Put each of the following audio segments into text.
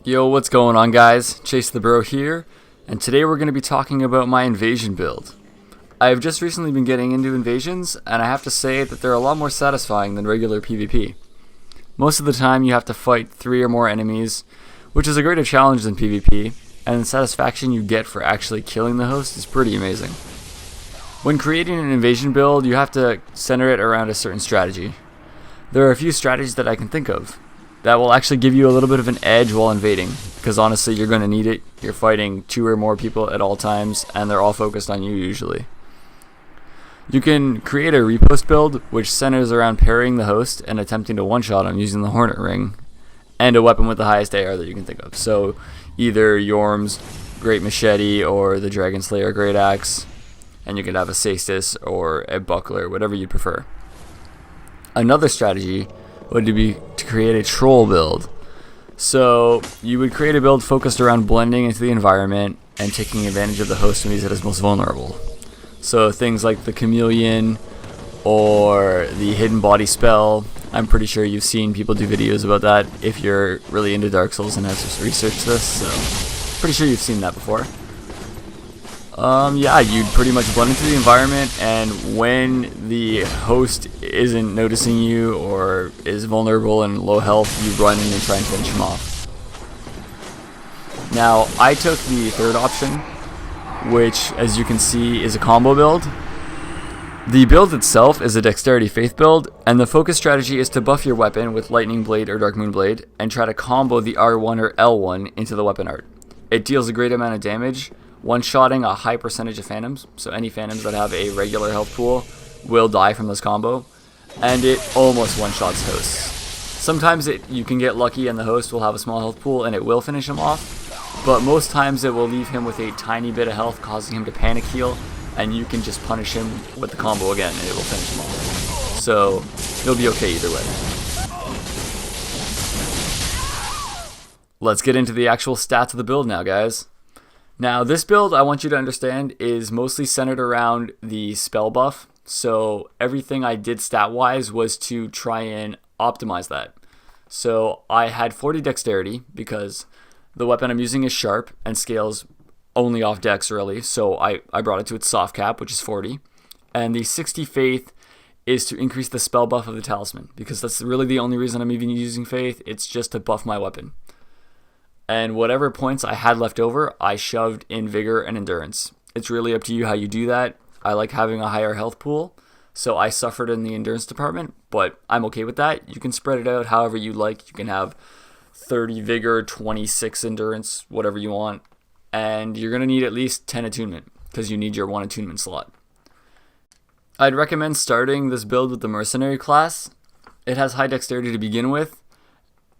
Yo, what's going on, guys? ChaseTheBro here, and today we're going to be talking about my invasion build. I've just recently been getting into invasions, and I have to say that they're a lot more satisfying than regular PvP. Most of the time you have to fight 3 or more enemies, which is a greater challenge than PvP, and the satisfaction you get for actually killing the host is pretty amazing. When creating an invasion build, you have to center it around a certain strategy. There are a few strategies that I can think of that will actually give you a little bit of an edge while invading, because honestly you're going to need it. You're fighting 2 or more people at all times, and they're all focused on you usually. You can create a repost build, which centers around parrying the host and attempting to one-shot him using the Hornet Ring, and a weapon with the highest AR that you can think of. So either Yorm's Great Machete or the Dragon Slayer Great Axe, and you could have a Cestus or a Buckler, whatever you prefer. Another strategy would be to create a troll build. So you would create a build focused around blending into the environment and taking advantage of the host when he's at his most vulnerable. So things like the Chameleon or the Hidden Body spell. I'm pretty sure you've seen people do videos about that if you're really into Dark Souls and have researched this, so pretty sure you've seen that before. Yeah, you'd pretty much blend into the environment, and when the host isn't noticing you or is vulnerable and low health, you run in and try and finish him off. Now, I took the third option, which, as you can see, is a combo build. The build itself is a Dexterity Faith build, and the focus strategy is to buff your weapon with Lightning Blade or Dark Moon Blade, and try to combo the R1 or L1 into the weapon art. It deals a great amount of damage, one-shotting a high percentage of phantoms, so any phantoms that have a regular health pool will die from this combo, and it almost one-shots hosts. Sometimes you can get lucky and the host will have a small health pool and it will finish him off, but most times it will leave him with a tiny bit of health, causing him to panic heal, and you can just punish him with the combo again and it will finish him off. So you'll be okay either way. Let's get into the actual stats of the build now, guys. Now, this build, I want you to understand, is mostly centered around the spell buff. So everything I did stat-wise was to try and optimize that. So I had 40 dexterity because the weapon I'm using is sharp and scales only off dex really. So I brought it to its soft cap, which is 40. And the 60 faith is to increase the spell buff of the Talisman, because that's really the only reason I'm even using faith. It's just to buff my weapon. And whatever points I had left over, I shoved in Vigor and Endurance. It's really up to you how you do that. I like having a higher health pool, so I suffered in the Endurance department, but I'm okay with that. You can spread it out however you like. You can have 30 Vigor, 26 Endurance, whatever you want. And you're going to need at least 10 Attunement, because you need your 1 Attunement slot. I'd recommend starting this build with the Mercenary class. It has high dexterity to begin with,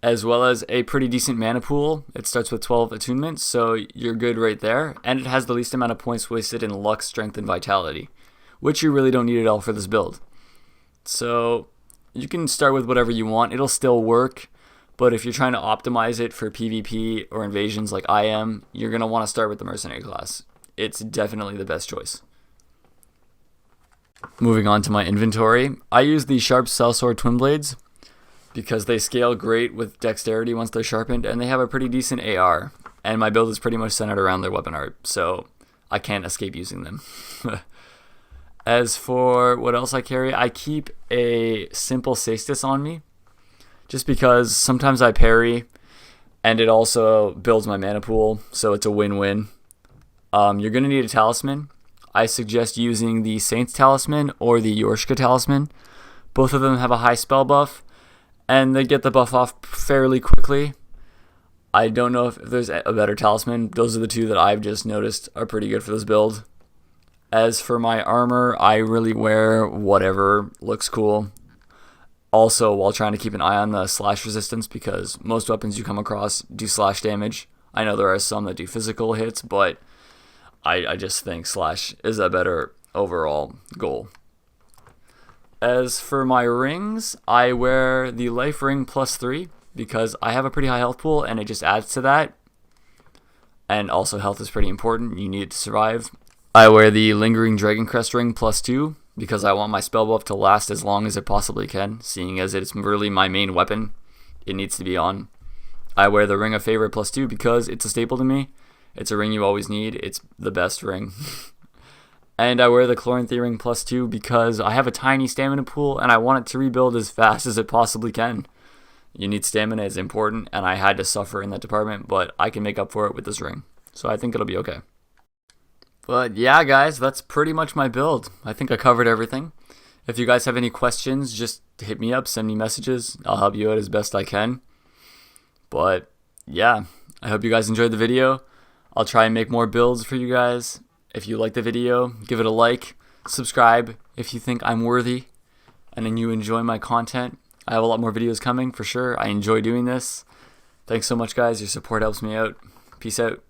as well as a pretty decent mana pool. It starts with 12 attunements, so you're good right there. And it has the least amount of points wasted in luck, strength, and vitality, which you really don't need at all for this build. So you can start with whatever you want. It'll still work, but if you're trying to optimize it for PvP or invasions like I am, you're going to want to start with the Mercenary class. It's definitely the best choice. Moving on to my inventory, I use the Sharp Sellsword Twin Blades, because they scale great with dexterity once they're sharpened, and they have a pretty decent AR, and my build is pretty much centered around their weapon art, so I can't escape using them. As for what else I carry, I keep a simple Cestus on me, just because sometimes I parry, and it also builds my mana pool, so it's a win-win. You're going to need a Talisman. I suggest using the Saint's Talisman or the Yorshka Talisman. Both of them have a high spell buff, and they get the buff off fairly quickly. I don't know if there's a better Talisman. Those are the 2 that I've just noticed are pretty good for this build. As for my armor, I really wear whatever looks cool. Also, while trying to keep an eye on the slash resistance, because most weapons you come across do slash damage. I know there are some that do physical hits, but I just think slash is a better overall goal. As for my rings, I wear the Life Ring +3 because I have a pretty high health pool and it just adds to that. And also health is pretty important. You need it to survive. I wear the Lingering Dragon Crest Ring +2 because I want my spell buff to last as long as it possibly can, seeing as it's really my main weapon. It needs to be on. I wear the Ring of Favor +2 because it's a staple to me. It's a ring you always need. It's the best ring. And I wear the Chloranthy ring +2 because I have a tiny stamina pool and I want it to rebuild as fast as it possibly can. You need stamina, it's important, and I had to suffer in that department, but I can make up for it with this ring. So I think it'll be okay. But yeah, guys, that's pretty much my build. I think I covered everything. If you guys have any questions, just hit me up, send me messages. I'll help you out as best I can. But yeah, I hope you guys enjoyed the video. I'll try and make more builds for you guys. If you like the video, give it a like, subscribe if you think I'm worthy and then you enjoy my content. I have a lot more videos coming for sure. I enjoy doing this. Thanks so much, guys. Your support helps me out. Peace out.